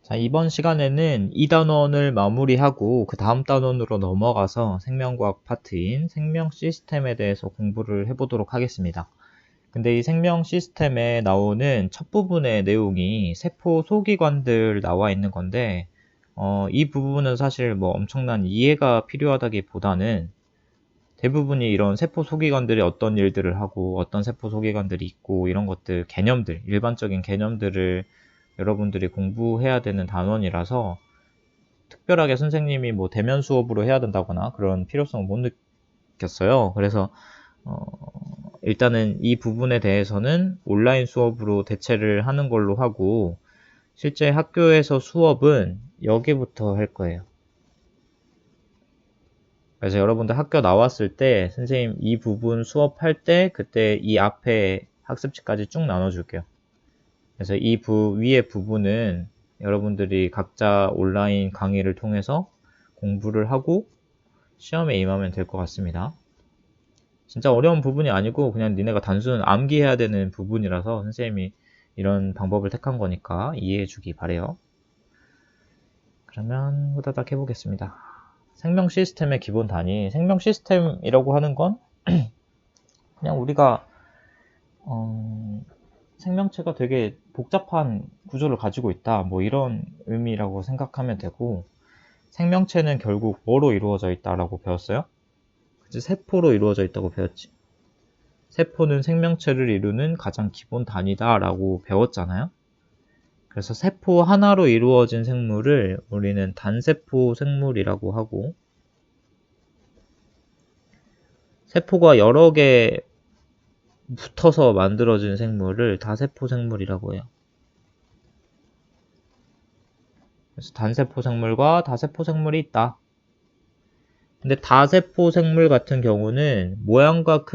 자, 이번 시간에는 이 단원을 마무리하고 그 다음 단원으로 넘어가서 생명과학 파트인 생명 시스템에 대해서 공부를 해보도록 하겠습니다. 근데 이 생명 시스템에 나오는 첫 부분의 내용이 세포 소기관들 나와 있는 건데, 이 부분은 사실 뭐 엄청난 이해가 필요하다기보다는 대부분이 이런 세포 소기관들이 어떤 일들을 하고 어떤 세포 소기관들이 있고 이런 것들, 개념들, 일반적인 개념들을 여러분들이 공부해야 되는 단원이라서 특별하게 선생님이 뭐 대면 수업으로 해야 된다거나 그런 필요성을 못 느꼈어요. 그래서 일단은 이 부분에 대해서는 온라인 수업으로 대체를 하는 걸로 하고, 실제 학교에서 수업은 여기부터 할 거예요. 그래서 여러분들 학교 나왔을 때 선생님 이 부분 수업할 때 그때 이 앞에 학습지까지 쭉 나눠줄게요. 그래서 이 위의 부분은 여러분들이 각자 온라인 강의를 통해서 공부를 하고 시험에 임하면 될 것 같습니다. 진짜 어려운 부분이 아니고 그냥 니네가 단순 암기해야 되는 부분이라서 선생님이 이런 방법을 택한 거니까 이해해 주기 바래요. 그러면 후다닥 해보겠습니다. 생명 시스템의 기본 단위. 생명 시스템이라고 하는 건 그냥 우리가 생명체가 되게 복잡한 구조를 가지고 있다, 뭐 이런 의미라고 생각하면 되고, 생명체는 결국 뭐로 이루어져 있다라고 배웠어요? 그치, 세포로 이루어져 있다고 배웠지. 세포는 생명체를 이루는 가장 기본 단위다라고 배웠잖아요. 그래서 세포 하나로 이루어진 생물을 우리는 단세포 생물이라고 하고, 세포가 여러 개 붙어서 만들어진 생물을 다세포 생물이라고 해요. 그래서 단세포 생물과 다세포 생물이 있다. 근데 다세포 생물 같은 경우는 모양과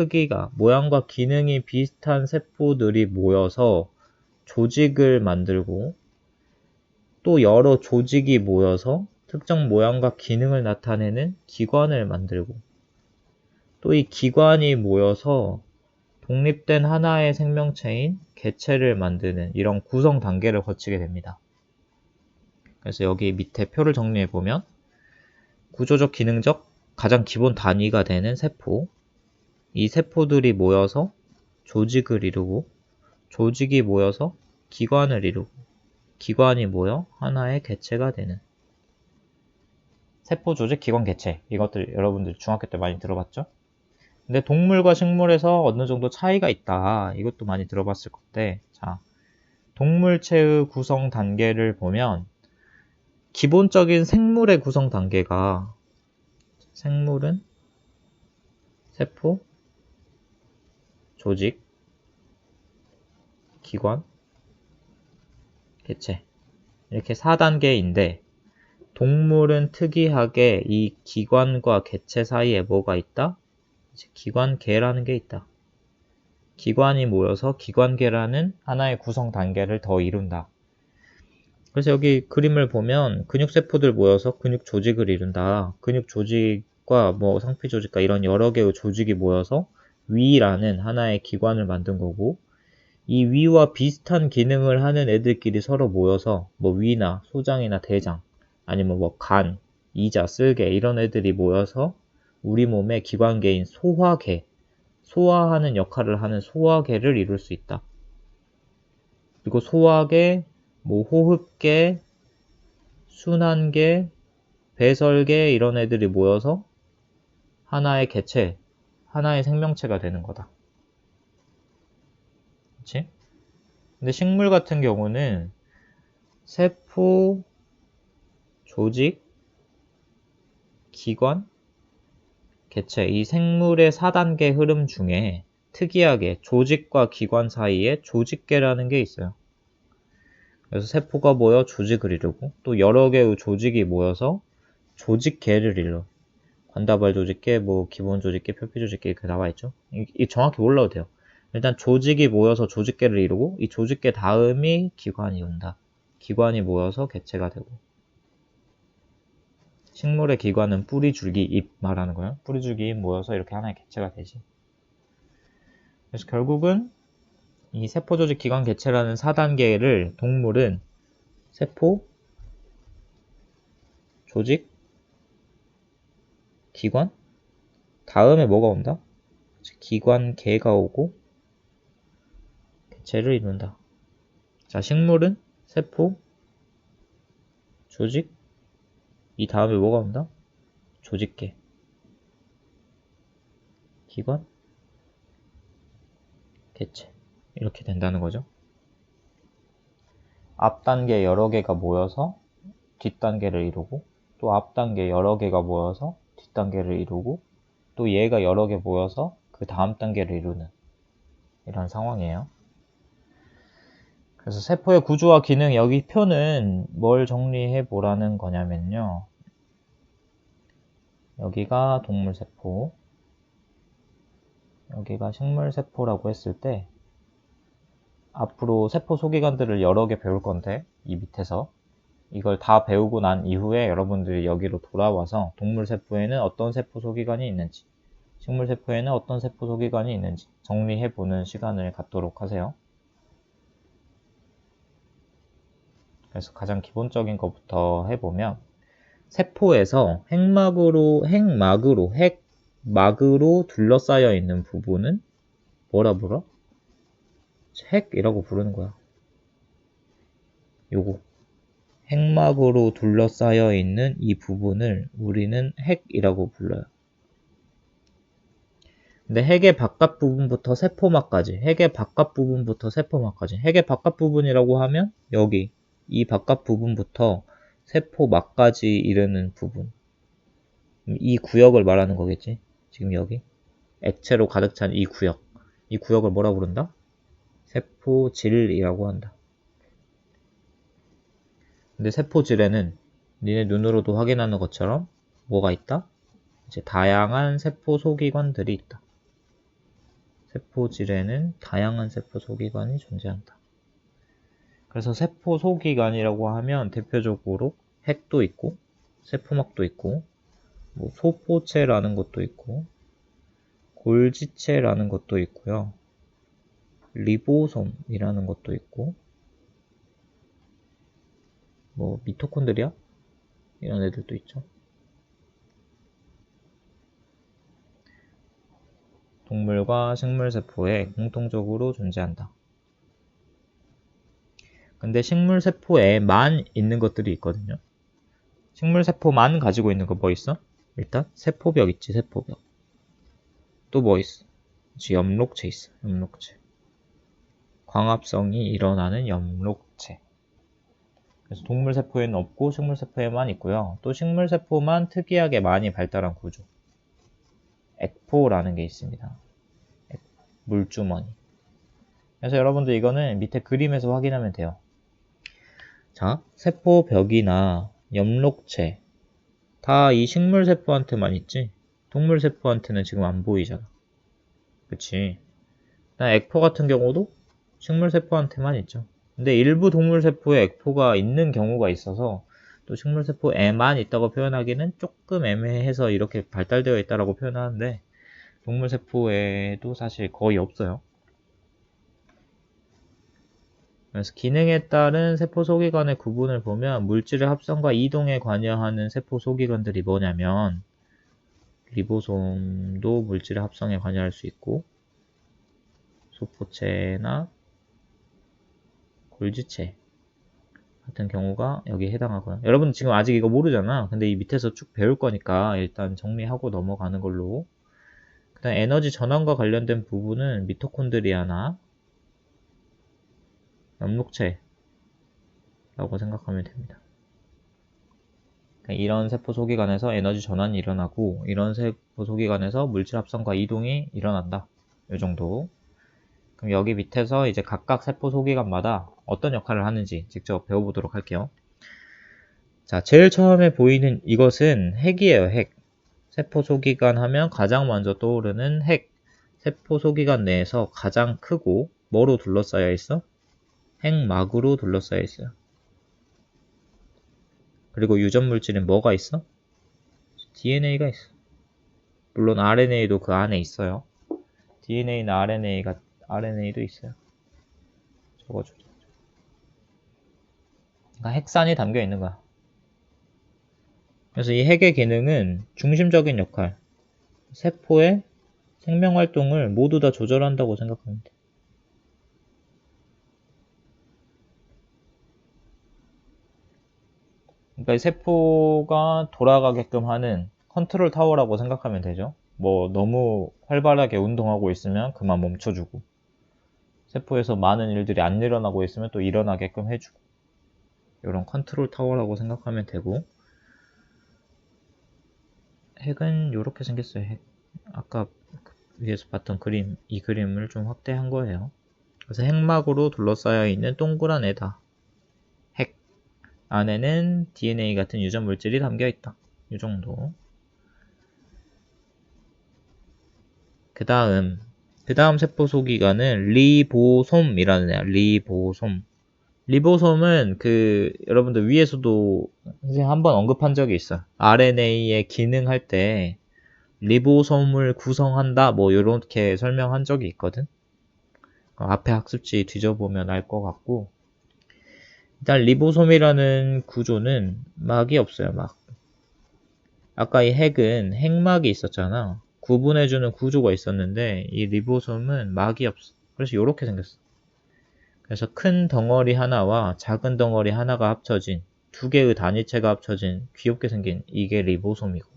기능이 비슷한 세포들이 모여서 조직을 만들고, 또 여러 조직이 모여서 특정 모양과 기능을 나타내는 기관을 만들고, 또 이 기관이 모여서 독립된 하나의 생명체인 개체를 만드는 이런 구성 단계를 거치게 됩니다. 그래서 여기 밑에 표를 정리해보면 구조적, 기능적 가장 기본 단위가 되는 세포, 이 세포들이 모여서 조직을 이루고, 조직이 모여서 기관을 이루고, 기관이 모여 하나의 개체가 되는 세포, 조직, 기관, 개체. 이것들 여러분들 중학교 때 많이 들어봤죠? 근데 동물과 식물에서 어느 정도 차이가 있다, 이것도 많이 들어봤을 건데, 자, 동물체의 구성 단계를 보면 기본적인 생물의 구성 단계가, 생물은 세포, 조직, 기관, 개체, 이렇게 4단계인데, 동물은 특이하게 이 기관과 개체 사이에 뭐가 있다? 기관계라는 게 있다. 기관이 모여서 기관계라는 하나의 구성 단계를 더 이룬다. 그래서 여기 그림을 보면 근육세포들 모여서 근육 조직을 이룬다. 근육 조직과 뭐 상피 조직과 이런 여러 개의 조직이 모여서 위라는 하나의 기관을 만든 거고, 이 위와 비슷한 기능을 하는 애들끼리 서로 모여서 뭐 위나 소장이나 대장, 아니면 뭐 간, 이자, 쓸개 이런 애들이 모여서 우리 몸의 기관계인 소화계, 소화하는 역할을 하는 소화계를 이룰 수 있다. 그리고 소화계, 뭐 호흡계, 순환계, 배설계 이런 애들이 모여서 하나의 개체, 하나의 생명체가 되는 거다. 그치? 근데 식물 같은 경우는 세포, 조직, 기관, 개체, 이 생물의 4단계 흐름 중에 특이하게 조직과 기관 사이에 조직계라는 게 있어요. 그래서 세포가 모여 조직을 이루고, 또 여러 개의 조직이 모여서 조직계를 이뤄. 관다발 조직계, 뭐 기본 조직계, 표피 조직계 이렇게 나와 있죠. 이 정확히 몰라도 돼요. 일단 조직이 모여서 조직계를 이루고, 이 조직계 다음이 기관이 온다. 기관이 모여서 개체가 되고. 식물의 기관은 뿌리, 줄기, 잎 말하는 거예요. 뿌리, 줄기, 잎 모여서 이렇게 하나의 개체가 되지. 그래서 결국은 이 세포, 조직, 기관, 개체라는 4단계를 동물은 세포, 조직, 기관, 다음에 뭐가 온다? 기관, 개가 오고 개체를 이룬다. 자, 식물은 세포, 조직, 이 다음에 뭐가 온다? 조직계, 기관, 개체. 이렇게 된다는 거죠. 앞단계 여러 개가 모여서 뒷단계를 이루고, 또 앞단계 여러 개가 모여서 뒷단계를 이루고, 또 얘가 여러 개 모여서 그 다음 단계를 이루는 이런 상황이에요. 그래서 세포의 구조와 기능, 여기 표는 뭘 정리해 보라는 거냐면요. 여기가 동물세포, 여기가 식물세포라고 했을 때 앞으로 세포 소기관들을 여러 개 배울 건데, 이 밑에서 이걸 다 배우고 난 이후에 여러분들이 여기로 돌아와서 동물세포에는 어떤 세포 소기관이 있는지, 식물세포에는 어떤 세포 소기관이 있는지 정리해보는 시간을 갖도록 하세요. 그래서 가장 기본적인 것부터 해보면, 세포에서 핵막으로 둘러싸여 있는 부분은 뭐라 불러? 핵이라고 부르는 거야. 요거. 핵막으로 둘러싸여 있는 이 부분을 우리는 핵이라고 불러요. 근데 핵의 바깥 부분부터 세포막까지, 핵의 바깥 부분이라고 하면 여기 이 바깥 부분부터 세포막까지 이르는 부분, 이 구역을 말하는 거겠지. 지금 여기 액체로 가득 찬 이 구역을 뭐라 부른다? 세포질이라고 한다. 근데 세포질에는 니네 눈으로도 확인하는 것처럼 뭐가 있다? 이제 다양한 세포 소기관들이 있다. 세포질에는 다양한 세포 소기관이 존재한다. 그래서 세포 소기관이라고 하면 대표적으로 핵도 있고, 세포막도 있고, 뭐 소포체라는 것도 있고, 골지체라는 것도 있고요. 리보솜이라는 것도 있고, 뭐 미토콘드리아? 이런 애들도 있죠. 동물과 식물세포에 공통적으로 존재한다. 근데 식물세포에만 있는 것들이 있거든요. 식물세포만 가지고 있는 거 뭐 있어? 일단 세포벽 있지, 세포벽. 또 뭐 있어? 엽록체 있어, 엽록체. 광합성이 일어나는 엽록체. 그래서 동물세포에는 없고 식물세포에만 있고요. 또 식물세포만 특이하게 많이 발달한 구조. 액포라는 게 있습니다. 물주머니. 그래서 여러분들 이거는 밑에 그림에서 확인하면 돼요. 자, 세포벽이나 엽록체 다 이 식물세포한테만 있지, 동물세포한테는 지금 안 보이잖아. 그치? 액포 같은 경우도 식물세포한테만 있죠. 근데 일부 동물세포에 액포가 있는 경우가 있어서 또 식물세포에만 있다고 표현하기는 조금 애매해서 이렇게 발달되어 있다고 표현하는데, 동물세포에도 사실 거의 없어요. 그래서 기능에 따른 세포 소기관의 구분을 보면 물질의 합성과 이동에 관여하는 세포 소기관들이 뭐냐면, 리보솜도 물질의 합성에 관여할 수 있고, 소포체나 골지체 같은 경우가 여기에 해당하고요. 여러분 지금 아직 이거 모르잖아. 근데 이 밑에서 쭉 배울 거니까 일단 정리하고 넘어가는 걸로. 그 다음 에너지 전환과 관련된 부분은 미토콘드리아나 엽록체라고 생각하면 됩니다. 이런 세포 소기관에서 에너지 전환이 일어나고, 이런 세포 소기관에서 물질 합성과 이동이 일어난다. 이 정도. 그럼 여기 밑에서 이제 각각 세포 소기관마다 어떤 역할을 하는지 직접 배워보도록 할게요. 자, 제일 처음에 보이는 이것은 핵이에요, 핵. 세포 소기관 하면 가장 먼저 떠오르는 핵. 세포 소기관 내에서 가장 크고 뭐로 둘러싸여 있어? 핵막으로 둘러싸여 있어요. 그리고 유전 물질은 뭐가 있어? DNA가 있어. 물론 RNA도 그 안에 있어요. DNA나 RNA도 있어요. 적어줘. 그러니까 핵산이 담겨 있는 거야. 그래서 이 핵의 기능은 중심적인 역할, 세포의 생명활동을 모두 다 조절한다고 생각하면 돼. 그러니까 이 세포가 돌아가게끔 하는 컨트롤 타워라고 생각하면 되죠. 뭐 너무 활발하게 운동하고 있으면 그만 멈춰주고, 세포에서 많은 일들이 안 일어나고 있으면 또 일어나게끔 해주고, 이런 컨트롤 타워라고 생각하면 되고, 핵은 이렇게 생겼어요. 핵. 아까 위에서 봤던 그림, 이 그림을 좀 확대한 거예요. 그래서 핵막으로 둘러싸여 있는 동그란 애다. 핵. 안에는 DNA 같은 유전 물질이 담겨 있다. 이 정도. 그 다음 세포 소기관은 리보솜이라는 애야. 리보솜. 리보솜은 여러분들 위에서도 선생님 한번 언급한 적이 있어. RNA의 기능할 때 리보솜을 구성한다 뭐 이렇게 설명한 적이 있거든. 앞에 학습지 뒤져보면 알 것 같고, 일단 리보솜이라는 구조는 막이 없어요. 막 아까 이 핵은 핵막이 있었잖아. 구분해주는 구조가 있었는데 이 리보솜은 막이 없어. 그래서 이렇게 생겼어. 그래서 큰 덩어리 하나와 작은 덩어리 하나가 합쳐진 두 개의 단위체가 합쳐진 귀엽게 생긴 이게 리보솜이고,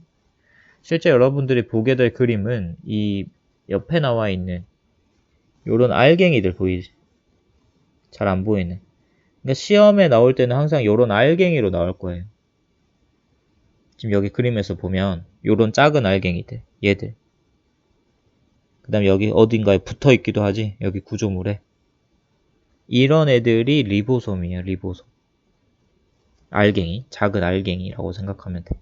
실제 여러분들이 보게 될 그림은 이 옆에 나와 있는 요런 알갱이들 보이지? 잘 안 보이네. 그러니까 시험에 나올 때는 항상 요런 알갱이로 나올 거예요. 지금 여기 그림에서 보면 요런 작은 알갱이들, 얘들. 그 다음에 여기 어딘가에 붙어 있기도 하지. 여기 구조물에. 이런 애들이 리보솜이에요. 리보솜. 알갱이, 작은 알갱이라고 생각하면 돼.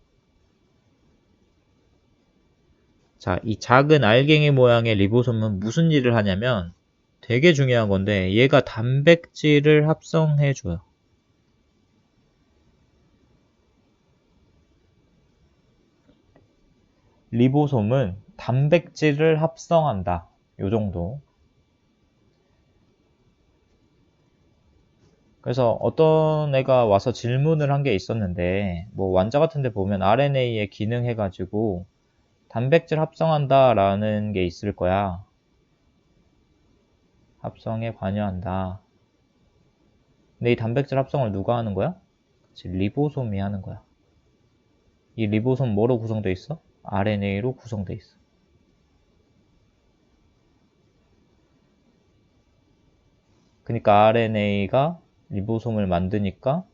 자, 이 작은 알갱이 모양의 리보솜은 무슨 일을 하냐면 되게 중요한 건데 얘가 단백질을 합성해줘요. 리보솜은 단백질을 합성한다. 요 정도. 그래서 어떤 애가 와서 질문을 한 게 있었는데, 뭐 완자 같은 데 보면 RNA에 기능해가지고 단백질 합성한다라는 게 있을 거야. 합성에 관여한다. 근데 이 단백질 합성을 누가 하는 거야? 그치, 리보솜이 하는 거야. 이 리보솜 뭐로 구성되어 있어? RNA로 구성되어 있어. 그러니까 RNA가 리보솜을 만드니까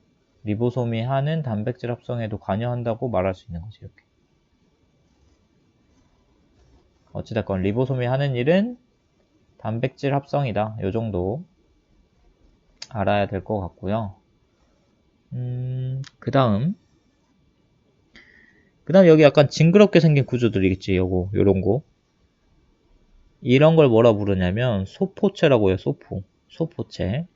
리보솜이 하는 단백질 합성에도 관여한다고 말할 수 있는 거지, 이렇게. 어찌됐건 리보솜이 하는 일은 단백질 합성이다. 요 정도 알아야 될 것 같고요. 그 다음 여기 약간 징그럽게 생긴 구조들이겠지. 요런 거. 이런 걸 뭐라 부르냐면 소포체라고 해요. 소포체.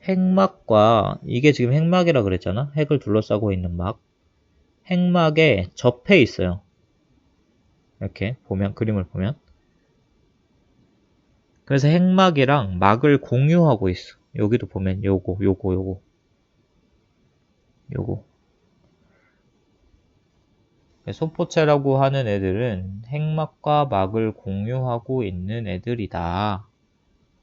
핵막과, 이게 지금 핵막이라 그랬잖아. 핵을 둘러싸고 있는 막. 핵막에 접해 있어요. 이렇게 보면, 그림을 보면. 그래서 핵막이랑 막을 공유하고 있어. 여기도 보면 요거. 소포체라고 하는 애들은 핵막과 막을 공유하고 있는 애들이다.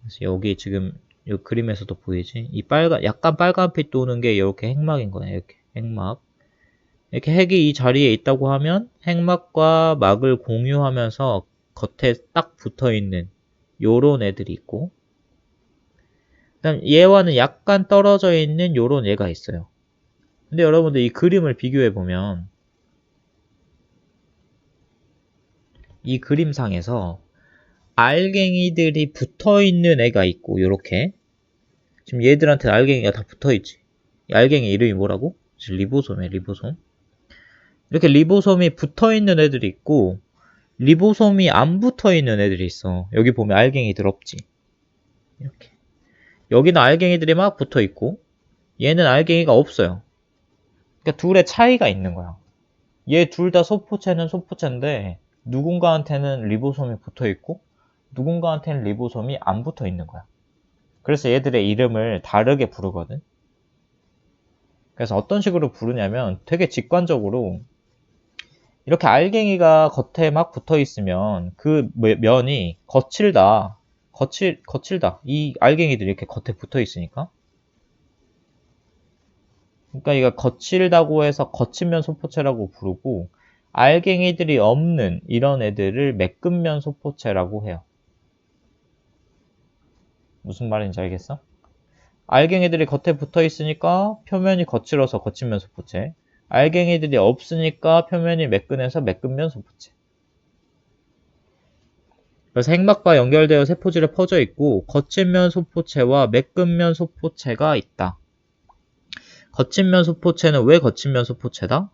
그래서 여기 지금 이 그림에서도 보이지? 이 약간 빨간빛 도는 게 이렇게 핵막인 거야. 이렇게 핵막. 이렇게 핵이 이 자리에 있다고 하면 핵막과 막을 공유하면서 겉에 딱 붙어 있는 요런 애들이 있고, 그다음 얘와는 약간 떨어져 있는 요런 애가 있어요. 근데 여러분들 이 그림을 비교해 보면 이 그림상에서 알갱이들이 붙어 있는 애가 있고, 요렇게 지금 얘들한테 알갱이가 다 붙어 있지. 이 알갱이 이름이 뭐라고? 리보솜이야, 리보솜. 이렇게 리보솜이 붙어 있는 애들이 있고, 리보솜이 안 붙어 있는 애들이 있어. 여기 보면 알갱이들 없지. 이렇게. 여기는 알갱이들이 막 붙어 있고, 얘는 알갱이가 없어요. 그러니까 둘의 차이가 있는 거야. 얘 둘 다 소포체는 소포체인데, 누군가한테는 리보솜이 붙어 있고, 누군가한테는 리보솜이 안 붙어 있는 거야. 그래서 얘들의 이름을 다르게 부르거든. 그래서 어떤 식으로 부르냐면 되게 직관적으로 이렇게 알갱이가 겉에 막 붙어 있으면 그 면이 거칠다. 거칠다. 이 알갱이들이 이렇게 겉에 붙어 있으니까. 그러니까 이거 거칠다고 해서 거친면 소포체라고 부르고, 알갱이들이 없는 이런 애들을 매끈면 소포체라고 해요. 무슨 말인지 알겠어? 알갱이들이 겉에 붙어 있으니까 표면이 거칠어서 거친면 소포체. 알갱이들이 없으니까 표면이 매끈해서 매끈면 소포체. 그래서 핵막과 연결되어 세포질에 퍼져 있고 거친면 소포체와 매끈면 소포체가 있다. 거친면 소포체는 왜 거친면 소포체다?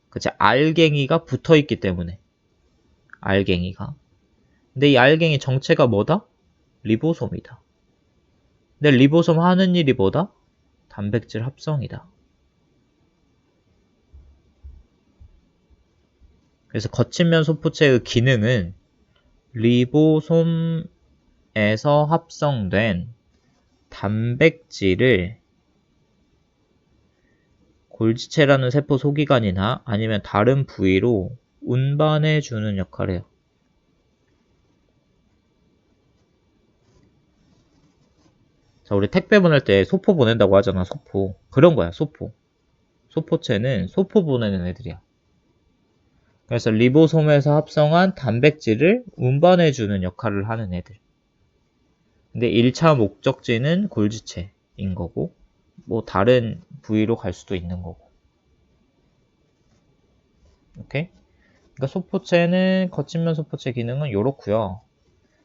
그치, 알갱이가 붙어 있기 때문에. 알갱이가. 근데 이 알갱이 정체가 뭐다? 리보솜이다. 근데 리보솜 하는 일이 뭐다? 단백질 합성이다. 그래서 거친면 소포체의 기능은 리보솜에서 합성된 단백질을 골지체라는 세포 소기관이나 아니면 다른 부위로 운반해 주는 역할을 해요. 자, 우리 택배 보낼 때 소포 보낸다고 하잖아, 소포. 그런 거야, 소포. 소포체는 소포 보내는 애들이야. 그래서 리보솜에서 합성한 단백질을 운반해 주는 역할을 하는 애들. 근데 1차 목적지는 골지체인 거고, 뭐 다른 부위로 갈 수도 있는 거고. 오케이? 그러니까 소포체는 거친면 소포체 기능은 이렇고요.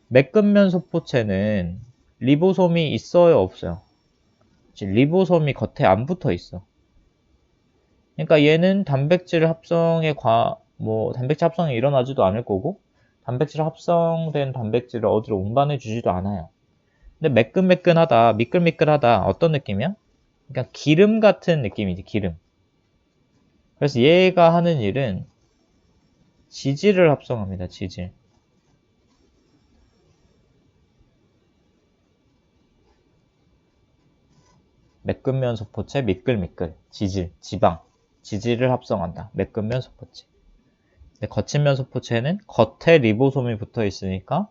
매끈면 소포체는 리보솜이 있어요, 없어요? 리보솜이 겉에 안 붙어 있어. 그러니까 얘는 단백질 합성에 단백질 합성이 일어나지도 않을 거고, 단백질 합성된 단백질을 어디로 운반해 주지도 않아요. 근데 매끈매끈하다, 미끌미끌하다, 어떤 느낌이야? 그러니까 기름 같은 느낌이지, 기름. 그래서 얘가 하는 일은 지질을 합성합니다, 지질. 매끈면 소포체, 미끌미끌, 지질, 지방, 지질을 합성한다. 매끈면 소포체. 근데 거친면 소포체는 겉에 리보솜이 붙어 있으니까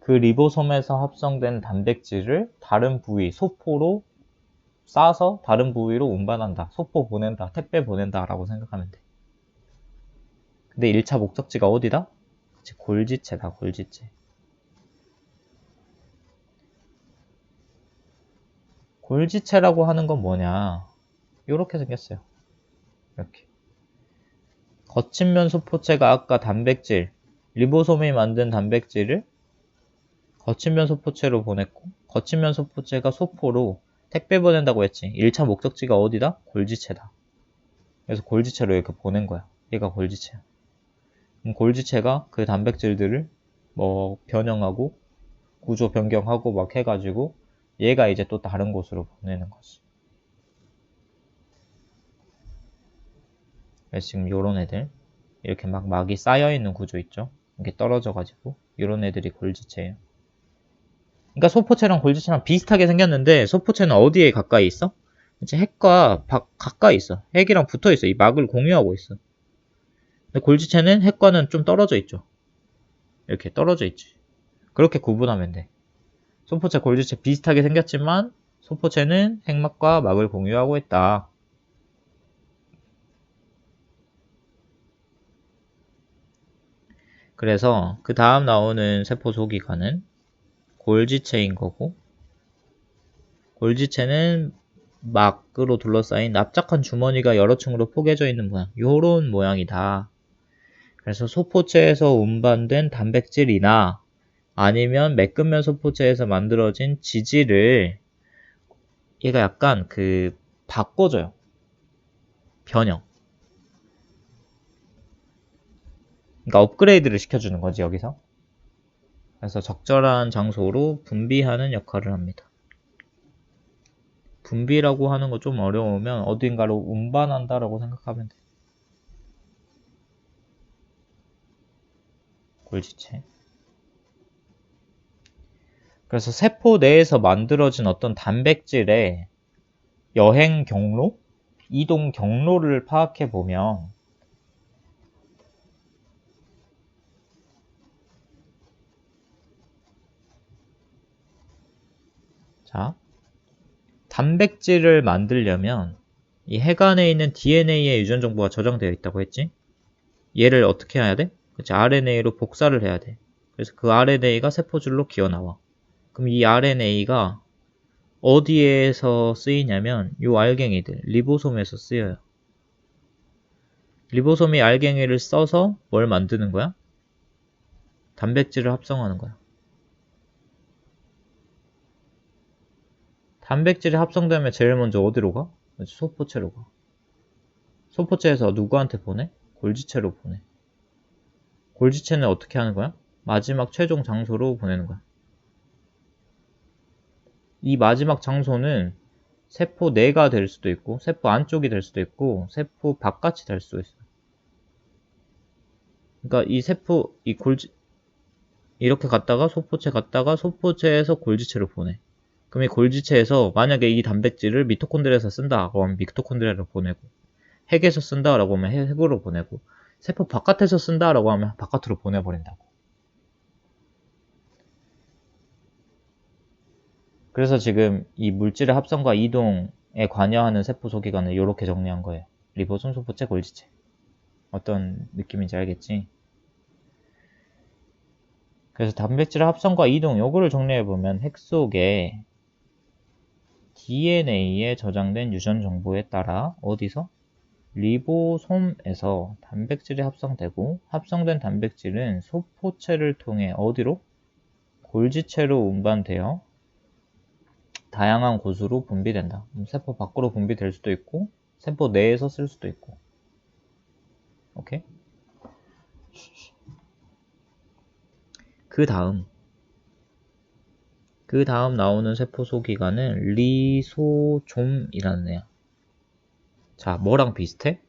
그 리보솜에서 합성된 단백질을 다른 부위, 소포로 싸서 다른 부위로 운반한다. 소포 보낸다. 택배 보낸다. 라고 생각하면 돼. 근데 1차 목적지가 어디다? 그치, 골지체다. 골지체. 골지체라고 하는 건 뭐냐? 이렇게 생겼어요. 이렇게. 거친면 소포체가 아까 단백질, 리보솜이 만든 단백질을 거친면 소포체로 보냈고, 거친면 소포체가 소포로 택배 보낸다고 했지. 1차 목적지가 어디다? 골지체다. 그래서 골지체로 이렇게 보낸 거야. 얘가 골지체야. 그럼 골지체가 그 단백질들을 뭐 변형하고 구조 변경하고 막 해가지고 얘가 이제 또 다른 곳으로 보내는 거지. 그래서 지금 요런 애들 이렇게 막 막이 쌓여있는 구조 있죠. 이렇게 떨어져가지고 요런 애들이 골지체예요. 그러니까 소포체랑 골지체랑 비슷하게 생겼는데 소포체는 어디에 가까이 있어? 이제 핵과 가까이 있어. 핵이랑 붙어 있어. 이 막을 공유하고 있어. 근데 골지체는 핵과는 좀 떨어져 있죠. 이렇게 떨어져 있지. 그렇게 구분하면 돼. 소포체, 골지체 비슷하게 생겼지만 소포체는 핵막과 막을 공유하고 있다. 그래서 그 다음 나오는 세포 소기관은 골지체인 거고, 골지체는 막으로 둘러싸인 납작한 주머니가 여러 층으로 포개져 있는 모양. 요런 모양이다. 그래서 소포체에서 운반된 단백질이나 아니면 매끈면 소포체에서 만들어진 지질을 얘가 약간 바꿔줘요. 변형. 그러니까 업그레이드를 시켜주는 거지, 여기서. 그래서 적절한 장소로 분비하는 역할을 합니다. 분비라고 하는 거 좀 어려우면 어딘가로 운반한다라고 생각하면 돼. 골지체. 그래서 세포 내에서 만들어진 어떤 단백질의 여행 경로? 이동 경로를 파악해 보면 자, 단백질을 만들려면 이 핵안에 있는 DNA의 유전 정보가 저장되어 있다고 했지? 얘를 어떻게 해야 돼? 그치, RNA로 복사를 해야 돼. 그래서 그 RNA가 세포줄로 기어 나와. 그럼 이 RNA가 어디에서 쓰이냐면 요 알갱이들, 리보솜에서 쓰여요. 리보솜이 알갱이를 써서 뭘 만드는 거야? 단백질을 합성하는 거야. 단백질이 합성되면 제일 먼저 어디로 가? 소포체로 가. 소포체에서 누구한테 보내? 골지체로 보내. 골지체는 어떻게 하는 거야? 마지막 최종 장소로 보내는 거야. 이 마지막 장소는 세포 내가 될 수도 있고 세포 안쪽이 될 수도 있고 세포 바깥이 될 수도 있어. 그러니까 이 세포 이 골지 이렇게 갔다가 소포체 갔다가 소포체에서 골지체로 보내. 그럼 이 골지체에서 만약에 이 단백질을 미토콘드리아에서 쓴다고 하면 미토콘드리아로 보내고 핵에서 쓴다라고 하면 핵으로 보내고 세포 바깥에서 쓴다라고 하면 바깥으로 보내버린다고. 그래서 지금 이 물질의 합성과 이동에 관여하는 세포 소기관을 이렇게 정리한 거예요. 리보솜, 소포체, 골지체. 어떤 느낌인지 알겠지? 그래서 단백질의 합성과 이동 요거를 정리해보면 핵 속에 DNA에 저장된 유전 정보에 따라 어디서? 리보솜에서 단백질이 합성되고 합성된 단백질은 소포체를 통해 어디로? 골지체로 운반되어 다양한 곳으로 분비된다. 세포 밖으로 분비될 수도 있고 세포 내에서 쓸 수도 있고. 오케이? 그 다음 나오는 세포 소기관은 리소좀이라는 애야. 자, 뭐랑 비슷해?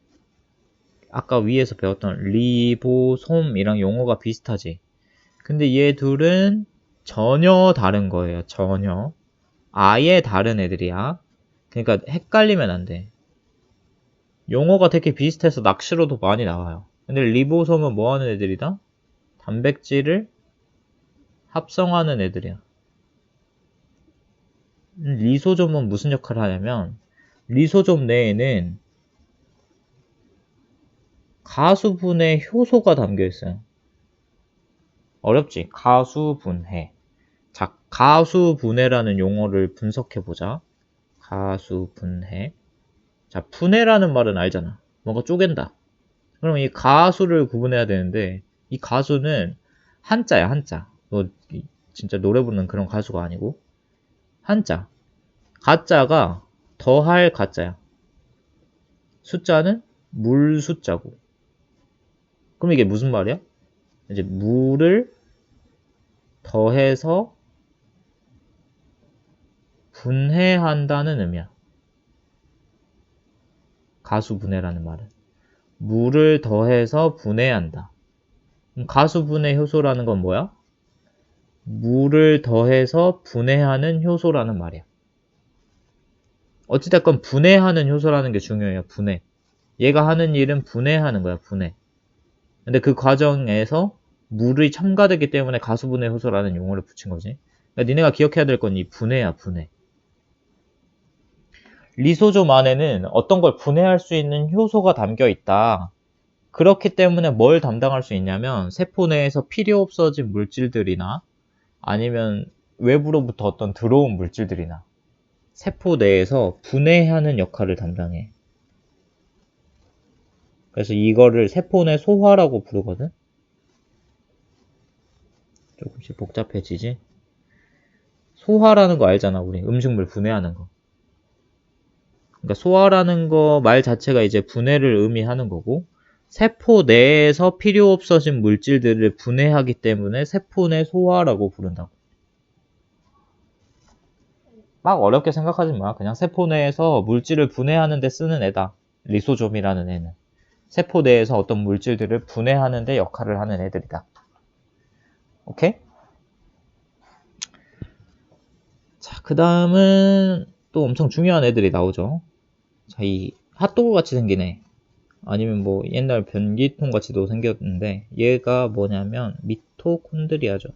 아까 위에서 배웠던 리보솜이랑 용어가 비슷하지. 근데 얘 둘은 전혀 다른 거예요. 전혀. 아예 다른 애들이야. 그러니까 헷갈리면 안 돼. 용어가 되게 비슷해서 낚시로도 많이 나와요. 근데 리보솜은 뭐 하는 애들이다? 단백질을 합성하는 애들이야. 리소좀은 무슨 역할을 하냐면 리소좀 내에는 가수분해 효소가 담겨 있어요. 어렵지? 가수분해. 자, 가수분해라는 용어를 분석해보자. 가수분해. 자, 분해라는 말은 알잖아. 뭔가 쪼갠다. 그럼 이 가수를 구분해야 되는데 이 가수는 한자야, 한자. 너 진짜 노래 부르는 그런 가수가 아니고 한자. 가자가 더할 가자야. 숫자는 물 숫자고. 그럼 이게 무슨 말이야? 이제 물을 더해서 분해한다는 의미야. 가수분해라는 말은. 물을 더해서 분해한다. 가수분해 효소라는 건 뭐야? 물을 더해서 분해하는 효소라는 말이야. 어찌됐건 분해하는 효소라는 게 중요해요. 분해. 얘가 하는 일은 분해하는 거야. 분해. 근데 그 과정에서 물이 첨가되기 때문에 가수분해 효소라는 용어를 붙인 거지. 그러니까 니네가 기억해야 될 건 이 분해야. 분해. 리소좀 안에는 어떤 걸 분해할 수 있는 효소가 담겨 있다. 그렇기 때문에 뭘 담당할 수 있냐면 세포 내에서 필요 없어진 물질들이나 아니면 외부로부터 어떤 들어온 물질들이나 세포 내에서 분해하는 역할을 담당해. 그래서 이거를 세포 내 소화라고 부르거든. 조금씩 복잡해지지. 소화라는 거 알잖아. 우리 음식물 분해하는 거. 그러니까 소화라는 거 말 자체가 이제 분해를 의미하는 거고 세포 내에서 필요 없어진 물질들을 분해하기 때문에 세포 내 소화라고 부른다고. 막 어렵게 생각하지 마. 그냥 세포 내에서 물질을 분해하는 데 쓰는 애다. 리소좀이라는 애는. 세포 내에서 어떤 물질들을 분해하는 데 역할을 하는 애들이다. 오케이? 자, 그 다음은 또 엄청 중요한 애들이 나오죠. 자, 이 핫도그 같이 생기네. 아니면 뭐 옛날 변기통 같이도 생겼는데 얘가 뭐냐면 미토콘드리아죠.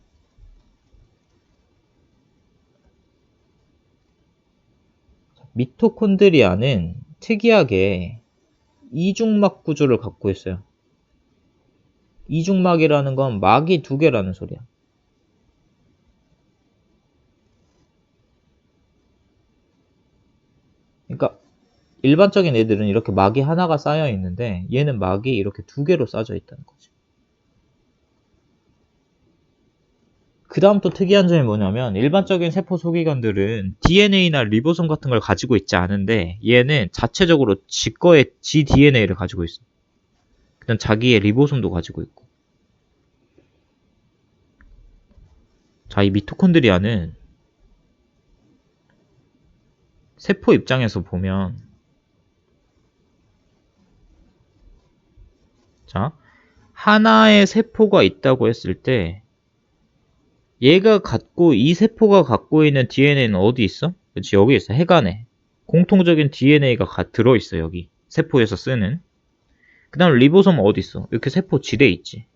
미토콘드리아는 특이하게 이중막 구조를 갖고 있어요. 이중막이라는 건 막이 두 개라는 소리야. 그러니까 일반적인 애들은 이렇게 막이 하나가 쌓여 있는데 얘는 막이 이렇게 두 개로 쌓여 있다는 거지. 그 다음 또 특이한 점이 뭐냐면 일반적인 세포 소기관들은 DNA나 리보솜 같은 걸 가지고 있지 않은데 얘는 자체적으로 지 거의 지 DNA를 가지고 있어. 그냥 자기의 리보솜도 가지고 있고. 자, 이 미토콘드리아는 세포 입장에서 보면 자, 하나의 세포가 있다고 했을 때 이 세포가 갖고 있는 DNA는 어디 있어? 그렇지, 여기 있어. 해간에. 공통적인 DNA가 들어있어, 여기. 세포에서 쓰는. 그 다음 리보솜은 어디 있어? 이렇게 세포 질에 있지.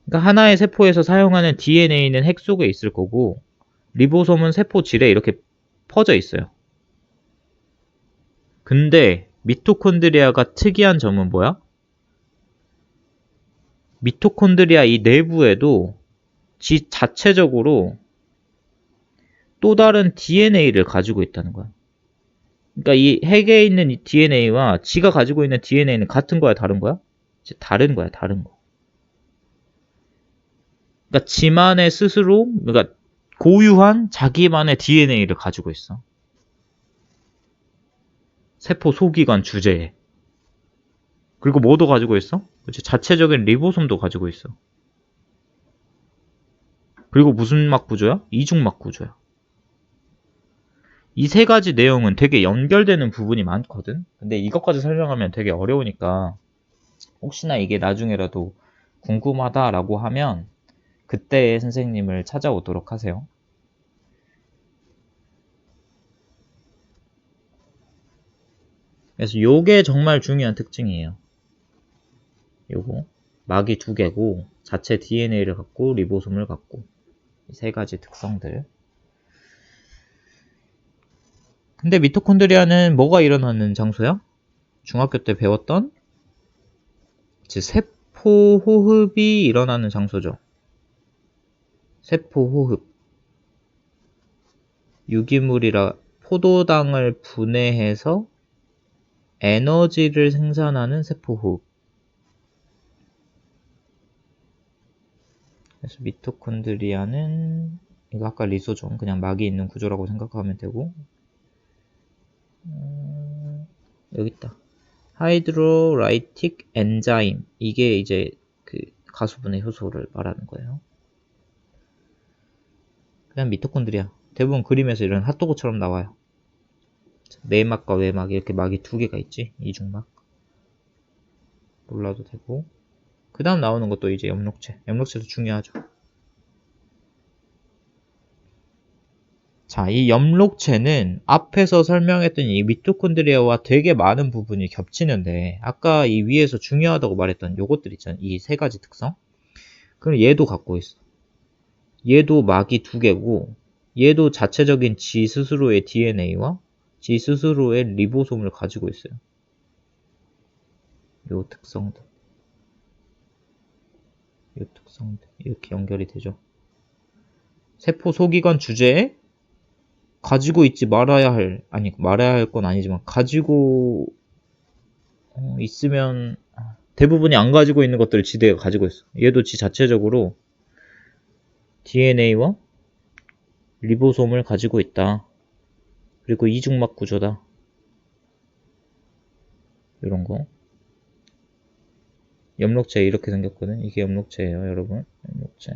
그러니까 하나의 세포에서 사용하는 DNA는 핵 속에 있을 거고, 리보솜은 세포 질에 이렇게 퍼져 있어요. 근데 미토콘드리아가 특이한 점은 뭐야? 미토콘드리아 이 내부에도 지 자체적으로 또 다른 DNA를 가지고 있다는 거야. 그러니까 이 핵에 있는 이 DNA와 지가 가지고 있는 DNA는 같은 거야, 다른 거야? 다른 거야, 다른 거. 그러니까 지만의 스스로, 그러니까 고유한 자기만의 DNA를 가지고 있어. 세포 소기관 주제에. 그리고 뭐도 가지고 있어? 그치, 자체적인 리보솜도 가지고 있어. 그리고 무슨 막 구조야? 이중막 구조야. 이 세 가지 내용은 되게 연결되는 부분이 많거든? 근데 이것까지 설명하면 되게 어려우니까 혹시나 이게 나중에라도 궁금하다라고 하면 그때 선생님을 찾아오도록 하세요. 그래서 요게 정말 중요한 특징이에요. 요거 막이 두 개고 자체 DNA를 갖고 리보솜을 갖고 이 세 가지 특성들. 근데 미토콘드리아는 뭐가 일어나는 장소야? 중학교 때 배웠던 세포 호흡이 일어나는 장소죠. 세포 호흡. 유기물이라 포도당을 분해해서 에너지를 생산하는 세포 호흡. 그래서 미토콘드리아는 이거 아까 리소좀 그냥 막이 있는 구조라고 생각하면 되고 여기 있다. 하이드로라이틱 엔자임 이게 이제 그 가수분해 효소를 말하는 거예요. 그냥 미토콘드리아 대부분 그림에서 이런 핫도그처럼 나와요. 내막과 외막 이렇게 막이 두 개가 있지. 이중막 몰라도 되고 그 다음 나오는 것도 이제 엽록체도 중요하죠. 자, 이 엽록체는 앞에서 설명했던 이 미토콘드리아와 되게 많은 부분이 겹치는데 아까 이 위에서 중요하다고 말했던 요것들 있잖아요. 이 세 가지 특성. 그럼 얘도 갖고 있어. 얘도 막이 두 개고 얘도 자체적인 지 스스로의 DNA와 지 스스로의 리보솜을 가지고 있어요. 요 특성들. 이렇게 연결이 되죠. 세포 소기관 주제에 가지고 있지 말아야 할 건 아니지만 가지고 있으면 대부분이 안 가지고 있는 것들을 지대가 가지고 있어. 얘도 지 자체적으로 DNA와 리보솜을 가지고 있다. 그리고 이중막 구조다. 이런 거. 엽록체 이렇게 생겼거든. 이게 엽록체예요, 여러분. 엽록체.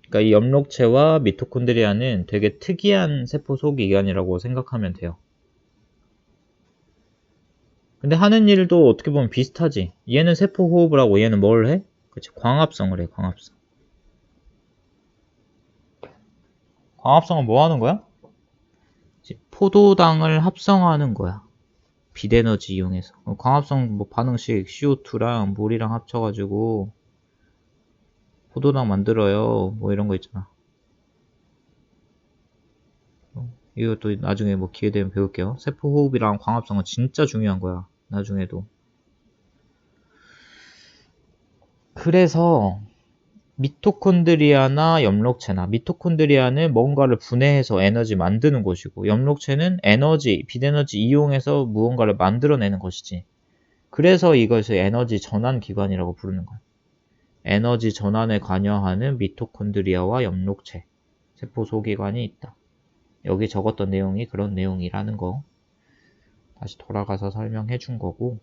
그러니까 이 엽록체와 미토콘드리아는 되게 특이한 세포 소기관이라고 생각하면 돼요. 근데 하는 일도 어떻게 보면 비슷하지. 얘는 세포 호흡을 하고 얘는 뭘 해? 그치, 광합성을 해, 광합성. 광합성은 뭐 하는 거야? 포도당을 합성하는 거야. 빛에너지 이용해서. 광합성 뭐 반응식 CO2랑 물이랑 합쳐가지고 포도당 만들어요. 뭐 이런 거 있잖아. 이것도 나중에 뭐 기회 되면 배울게요. 세포호흡이랑 광합성은 진짜 중요한 거야. 나중에도. 그래서 미토콘드리아나 엽록체나, 미토콘드리아는 뭔가를 분해해서 에너지 만드는 것이고, 엽록체는 에너지, 빛에너지 이용해서 무언가를 만들어내는 것이지. 그래서 이것을 에너지 전환 기관이라고 부르는 거야. 에너지 전환에 관여하는 미토콘드리아와 엽록체, 세포 소기관이 있다. 여기 적었던 내용이 그런 내용이라는 거 다시 돌아가서 설명해 준 거고,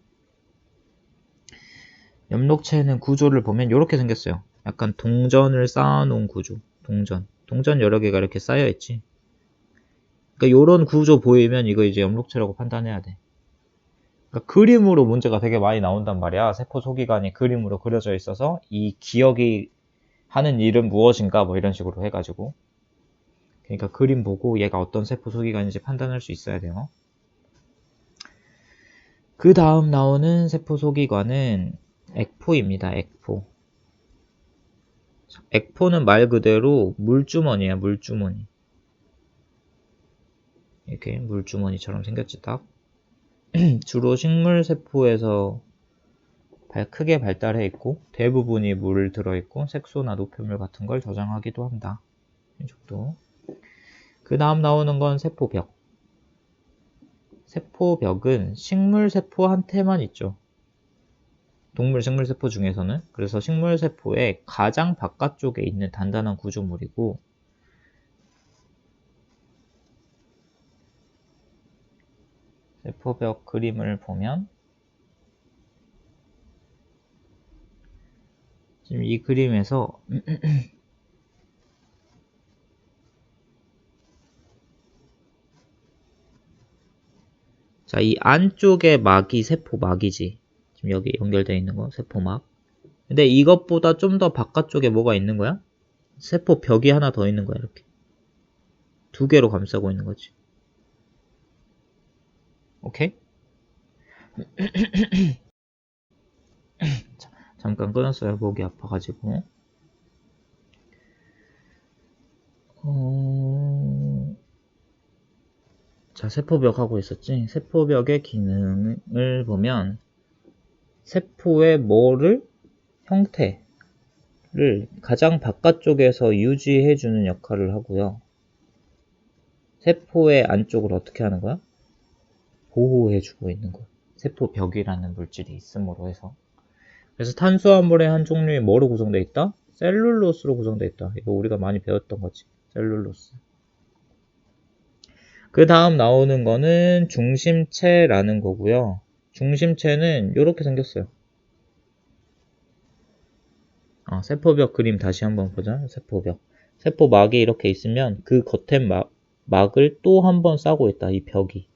엽록체는 구조를 보면 이렇게 생겼어요. 약간 동전을 쌓아놓은 구조. 동전 여러 개가 이렇게 쌓여있지. 그러니까 이런 구조 보이면 이거 이제 엽록체라고 판단해야 돼. 그러니까 그림으로 문제가 되게 많이 나온단 말이야. 세포 소기관이 그림으로 그려져 있어서 이 기억이 하는 일은 무엇인가 뭐 이런 식으로 해가지고. 그러니까 그림 보고 얘가 어떤 세포 소기관인지 판단할 수 있어야 돼요. 그 다음 나오는 세포 소기관은 액포입니다. 액포. 액포는 말 그대로 물주머니야. 물주머니. 이렇게 물주머니처럼 생겼지 딱. 주로 식물세포에서 크게 발달해 있고 대부분이 물 들어있고 색소나 노폐물 같은 걸 저장하기도 한다. 이쪽도. 그 다음 나오는 건 세포벽. 세포벽은 식물세포한테만 있죠. 동물 식물세포 중에서는. 그래서 식물세포의 가장 바깥쪽에 있는 단단한 구조물이고, 세포벽 그림을 보면 지금 이 그림에서 자, 이 안쪽에 막이 세포막이지. 지금 여기 연결되어 있는 거 세포막. 근데 이것보다 좀 더 바깥쪽에 뭐가 있는 거야? 세포벽이 하나 더 있는 거야. 이렇게 두 개로 감싸고 있는 거지. 오케이? 자, 잠깐 끊었어요. 목이 아파가지고. 자, 세포벽 하고 있었지. 세포벽의 기능을 보면 세포의 형태를 가장 바깥쪽에서 유지해주는 역할을 하고요. 세포의 안쪽을 어떻게 하는 거야? 보호해주고 있는 거야. 세포벽이라는 물질이 있음으로 해서. 그래서 탄수화물의 한 종류이 뭐로 구성되어 있다? 셀룰로스로 구성되어 있다. 이거 우리가 많이 배웠던 거지. 셀룰로스. 그 다음 나오는 거는 중심체라는 거고요. 중심체는 이렇게 생겼어요. 세포벽 그림 다시 한번 보자. 세포벽. 세포막이 이렇게 있으면 그 겉에 막을 또 한 번 싸고 있다. 이 벽이.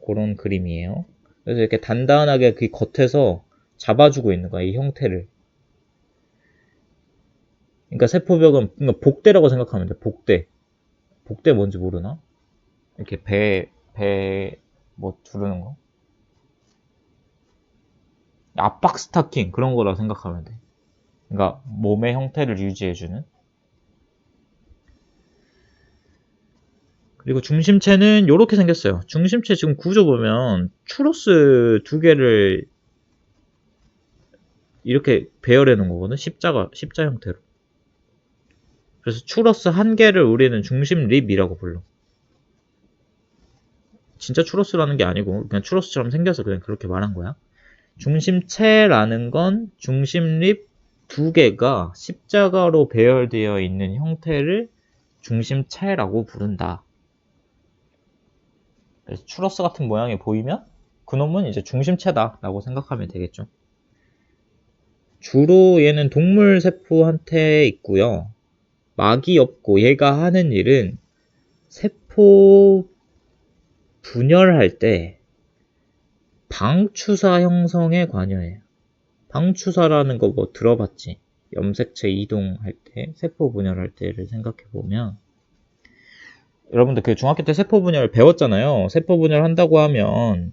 그런 그림이에요. 그래서 이렇게 단단하게 그 겉에서 잡아주고 있는 거야. 이 형태를. 그러니까 세포벽은 그러니까 복대라고 생각하면 돼. 복대. 복대 뭔지 모르나? 이렇게 뭐 두르는 거? 압박 스타킹 그런 거라 생각하면 돼. 그러니까 몸의 형태를 유지해주는. 그리고 중심체는 이렇게 생겼어요. 중심체 지금 구조 보면 추로스 두 개를 이렇게 배열해 놓은 거거든. 십자 형태로. 그래서 추로스 한 개를 우리는 중심립이라고 불러. 진짜 추로스라는 게 아니고 그냥 추로스처럼 생겨서 그냥 그렇게 말한 거야. 중심체라는 건 중심립 두 개가 십자가로 배열되어 있는 형태를 중심체라고 부른다. 그래서 추러스 같은 모양이 보이면 그놈은 이제 중심체다 라고 생각하면 되겠죠. 주로 얘는 동물 세포한테 있고요. 막이 없고 얘가 하는 일은 세포 분열할 때 방추사 형성에 관여해요. 방추사라는 거 뭐 들어봤지? 염색체 이동할 때, 세포 분열할 때를 생각해 보면 여러분들 그 중학교 때 세포 분열 배웠잖아요. 세포 분열 한다고 하면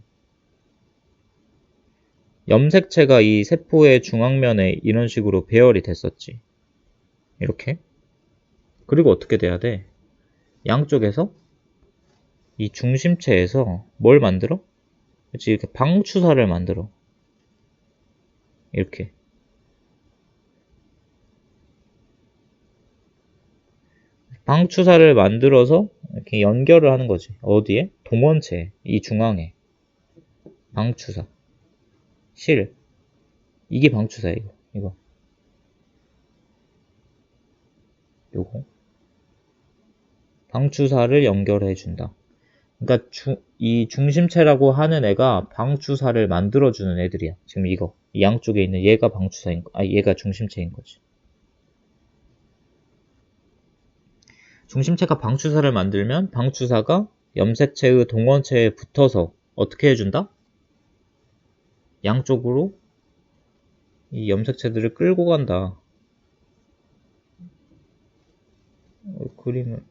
염색체가 이 세포의 중앙면에 이런 식으로 배열이 됐었지. 이렇게. 그리고 어떻게 돼야 돼? 양쪽에서 이 중심체에서 뭘 만들어? 그치, 이렇게 방추사를 만들어. 이렇게. 방추사를 만들어서 이렇게 연결을 하는 거지. 어디에? 동원체. 이 중앙에. 방추사. 실. 이게 방추사야, 이거. 이거. 요거. 방추사를 연결해 준다. 그러니까 이 중심체라고 하는 애가 방추사를 만들어주는 애들이야. 지금 이거. 이 양쪽에 있는 얘가 방추사인 거. 아, 얘가 중심체인 거지. 중심체가 방추사를 만들면 방추사가 염색체의 동원체에 붙어서 어떻게 해준다? 양쪽으로 이 염색체들을 끌고 간다. 그림을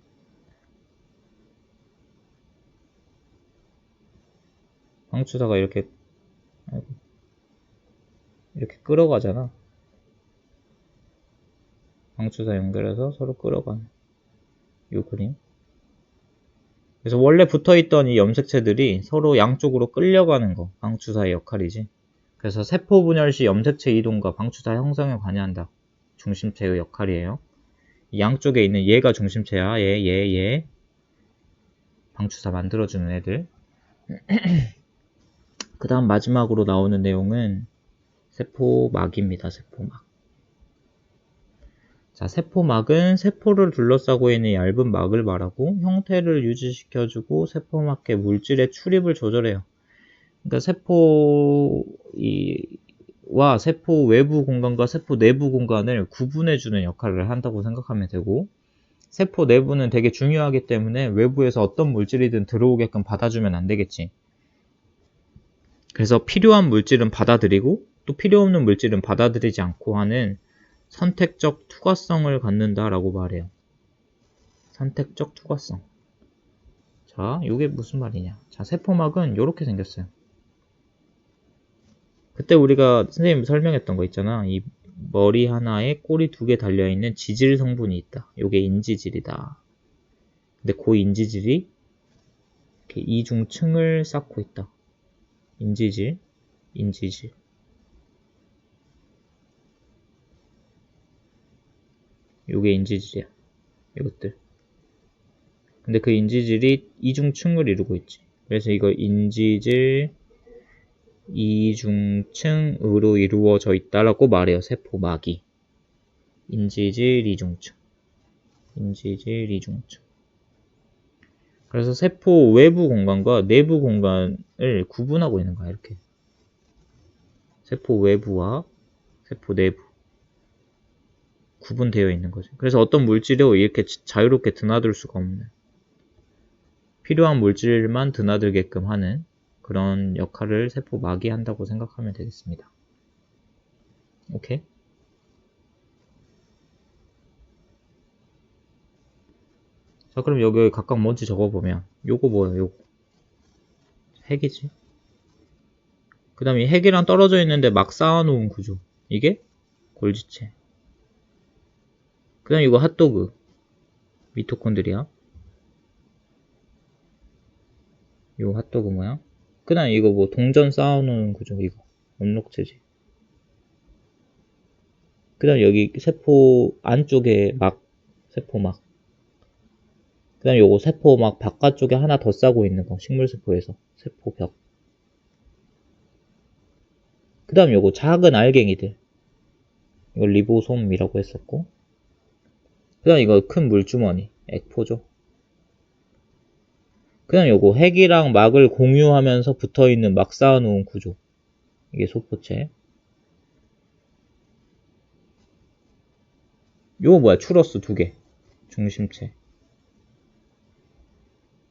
방추사가 이렇게 끌어가잖아. 방추사 연결해서 서로 끌어가는 이 그림. 그래서 원래 붙어있던 이 염색체들이 서로 양쪽으로 끌려가는 거, 방추사의 역할이지. 그래서 세포 분열 시 염색체 이동과 방추사 형성에 관여한다. 중심체의 역할이에요. 양쪽에 있는 얘가 중심체야. 얘. 방추사 만들어주는 애들. 그 다음 마지막으로 나오는 내용은 세포막입니다. 세포막. 자, 세포막은 세포를 둘러싸고 있는 얇은 막을 말하고 형태를 유지시켜주고 세포막의 물질의 출입을 조절해요. 그러니까 세포와 세포 외부 공간과 세포 내부 공간을 구분해주는 역할을 한다고 생각하면 되고, 세포 내부는 되게 중요하기 때문에 외부에서 어떤 물질이든 들어오게끔 받아주면 안 되겠지. 그래서 필요한 물질은 받아들이고 또 필요 없는 물질은 받아들이지 않고 하는 선택적 투과성을 갖는다라고 말해요. 선택적 투과성. 자, 이게 무슨 말이냐. 자, 세포막은 이렇게 생겼어요. 그때 우리가 선생님 설명했던 거 있잖아. 이 머리 하나에 꼬리 2개 달려있는 지질 성분이 있다. 이게 인지질이다. 근데 그 인지질이 이렇게 이중층을 쌓고 있다. 인지질. 요게 인지질이야. 이것들. 근데 그 인지질이 이중층을 이루고 있지. 그래서 이거 인지질 이중층으로 이루어져 있다라고 말해요. 세포막이. 인지질 이중층. 그래서 세포 외부 공간과 내부 공간을 구분하고 있는 거야. 이렇게. 세포 외부와 세포 내부. 구분되어 있는 거죠. 그래서 어떤 물질도 이렇게 자유롭게 드나들 수가 없는, 필요한 물질만 드나들게끔 하는 그런 역할을 세포막이 한다고 생각하면 되겠습니다. 오케이? 자, 그럼 여기 각각 뭔지 적어보면 요거 뭐예요? 요거 핵이지. 그 다음에 핵이랑 떨어져 있는데 막 쌓아놓은 구조, 이게 골지체. 그 다음에 이거 핫도그, 미토콘드리아. 요 핫도그 모양. 그 다음에 이거 뭐 동전 쌓아놓은 구조, 이거 온록체지. 그 다음에 여기 세포 안쪽에 막, 세포막. 그 다음에 요거 세포막 바깥쪽에 하나 더 싸고 있는 거, 식물세포에서 세포벽. 그 다음 요거 작은 알갱이들, 이거 리보솜이라고 했었고, 그 다음 이거 큰 물주머니, 액포죠. 그 다음 요거 핵이랑 막을 공유하면서 붙어있는 막 쌓아놓은 구조, 이게 소포체. 요거 뭐야? 추러스 2개, 중심체.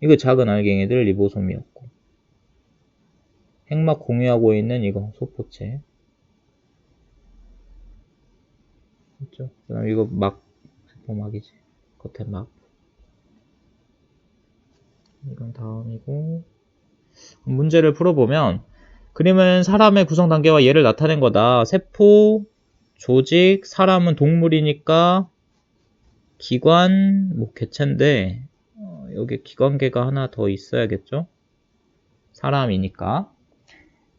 이거 작은 알갱이들 리보솜이었고, 핵막 공유하고 있는 이거 소포체. 그렇죠? 그 다음 이거 막, 세포막이지. 겉에 막. 이건 다음이고. 문제를 풀어보면 그림은 사람의 구성 단계와 예를 나타낸 거다. 세포, 조직, 사람은 동물이니까 기관, 뭐 개체인데 여기 기관계가 하나 더 있어야겠죠? 사람이니까.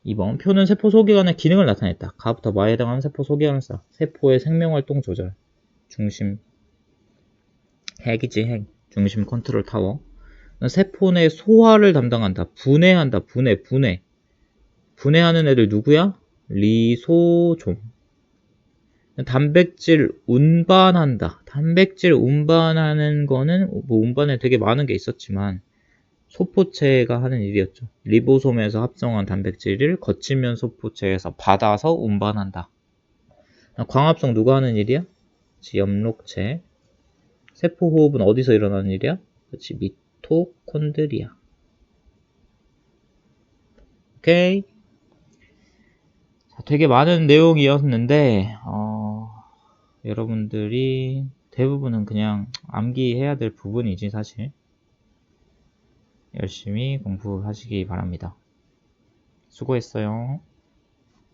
2번 표는 세포 소기관의 기능을 나타냈다. 가부터 마에 해당하는 세포 소기관을 써. 세포의 생명활동 조절, 중심, 핵이지 핵, 중심 컨트롤 타워. 세포 내 소화를 담당한다. 분해한다. 분해하는 애들 누구야? 리소좀. 단백질 운반한다. 단백질 운반하는 거는 뭐 운반에 되게 많은 게 있었지만 소포체가 하는 일이었죠. 리보솜에서 합성한 단백질을 거친면 소포체에서 받아서 운반한다. 광합성 누가 하는 일이야? 그치, 엽록체. 세포호흡은 어디서 일어나는 일이야? 그치, 미토콘드리아. 오케이. 자, 되게 많은 내용이었는데 여러분들이 대부분은 그냥 암기해야 될 부분이지 사실. 열심히 공부하시기 바랍니다. 수고했어요.